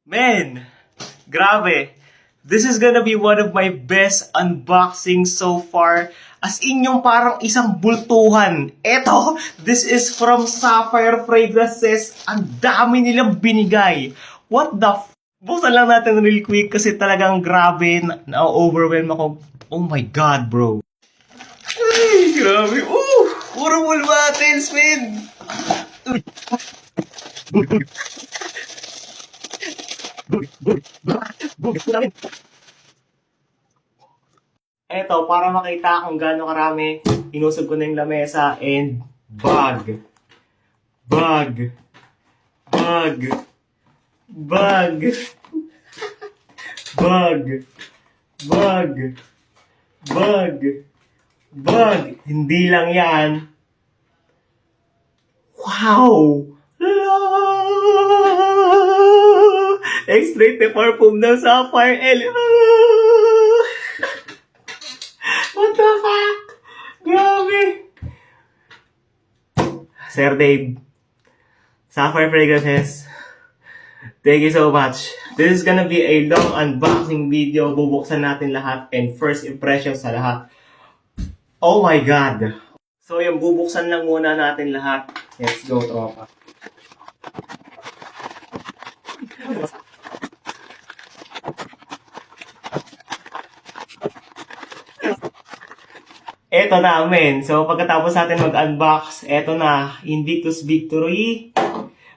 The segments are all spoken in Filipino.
Man, grabe. This is gonna be one of my best unboxings so far. As in yung parang isang bultuhan. Eto, this is from Sapphire Fragrances. Ang dami nilang binigay. What the f... Buksan lang natin real quick kasi talagang grabe. Na-overwhelm ako. Oh my God, bro. Ay, grabe. Puro bulmatins, man. Eto, para makita kung gaano karami, inusog ko na yung lamesa and bag. Bag. Bag. Bag. Bag. Bag. Bag. Bag. Hindi lang yan. Wow! Extrait parfum ng Sapphire What the fuck? Grabe! Sir Dave, Sapphire Fragrances, thank you so much. This is gonna be a long unboxing video. Bubuksan natin lahat and first impressions sa lahat. Oh my God! So yung bubuksan lang muna natin lahat. Let's go, tropa. Eto na, men. So, pagkatapos natin mag-unbox, eto na, Invictus Victory.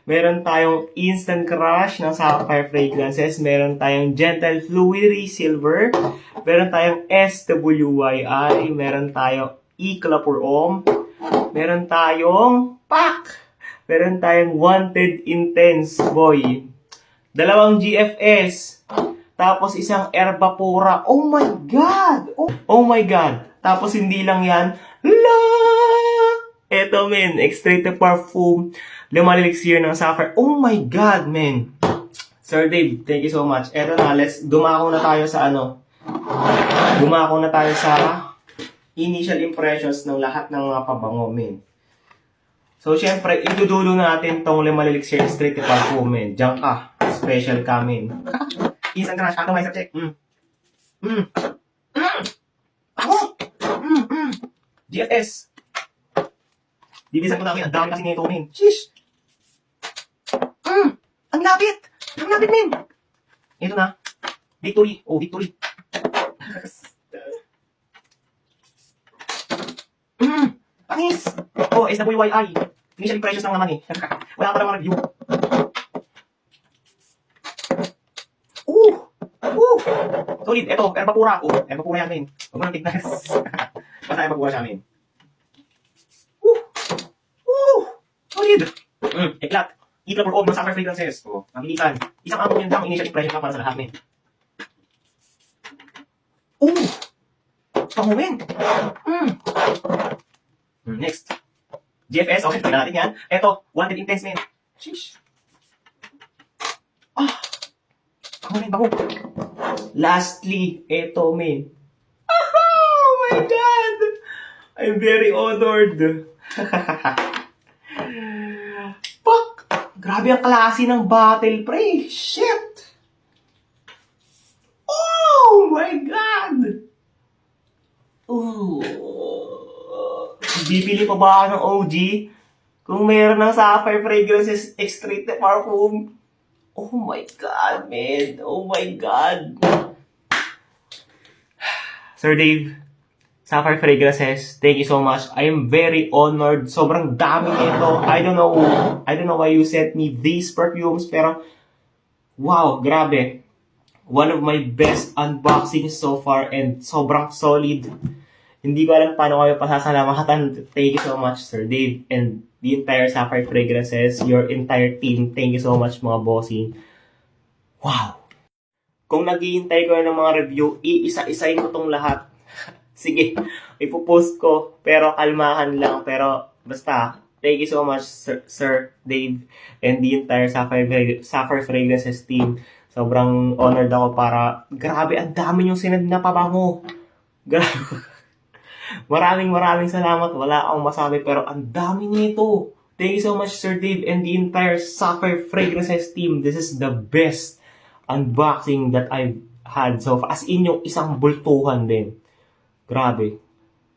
Meron tayong Instant Crush ng Sapphire Fragrances. Meron tayong Gentle Fluidity Silver. Meron tayong SWYI. Meron tayong Eclat pour Homme. Meron tayong Pack. Meron tayong Wanted Intense Boy. Dalawang GFS. Tapos isang Herbapura. Oh my God! Oh my God! Tapos hindi lang yan. Eto, men. Extrait parfum. Lima elixir ng Sapphire. Oh my God, men. Sir Dave, thank you so much. Eto na, dumako na tayo sa Dumako na tayo sa initial impressions ng lahat ng mga pabango, men. So, syempre, itudulo natin tong lima elixir extrait parfum, men. Diyan ka. Special ka, men. Instant Crush. Atomizer check. Ako! GFS. Bibisan ko namin. Ang dami kasi nito, men. Sheesh! Ang lapit! Ang lapit, men! Ito na. Victory. Oh, Victory. Pangis! Oh, SWYI. Initial impressions lang naman eh. Wala pa naman review. Solid. Ito, Herbapura. Herbapura yan, men. Huwag mo nang tignan. Basta Herbapura siya, men. Solid. Eclat. Eclat pour Homme ng Sapphire Fragrances. Mabilisan. Isang amon yun lang. Initial impression lang para sa lahat, men. Pango, men. Next. GFS. Okay, tignan natin yan. Ito, Wanted Intense, men. Sheesh. Bango. Lastly, eto, men. Oh my God! I'm very honored. Fuck! Grabe ang klase ng bottle, pre. Shit! Oh my God! Bibili pa ba ako ng OG? Kung meron ng Sapphire Fragrances Extrait parfum. Oh my God, man. Oh my God. Sir Dave, Sapphire Fragrances, thank you so much. I am very honored. Sobrang dami nito. I don't know why you sent me these perfumes, pero wow, grabe. One of my best unboxings so far and sobrang solid. Hindi ko alam paano kayo pasasalamatan. Thank you so much, Sir Dave, and the entire Sapphire Fragrances, your entire team. Thank you so much, mga bossing. Wow! Kung naghihintay ko ng mga review, iisa-isain ko tong lahat. Sige, ipopost ko, pero kalmahan lang. Pero basta, thank you so much, Sir Dave, and the entire Sapphire Fragrances team. Sobrang honored ako para, grabe, ang dami yung sinad na pabango. Grabe. Maraming salamat. Wala akong masabi pero ang dami nito. Thank you so much, Sir Dave, and the entire Sapphire Fragrances team. This is the best unboxing that I've had so far. As in, yung isang bultuhan din. Grabe.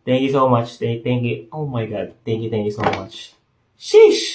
Thank you so much. Thank you. Oh my God. Thank you so much. Sheesh!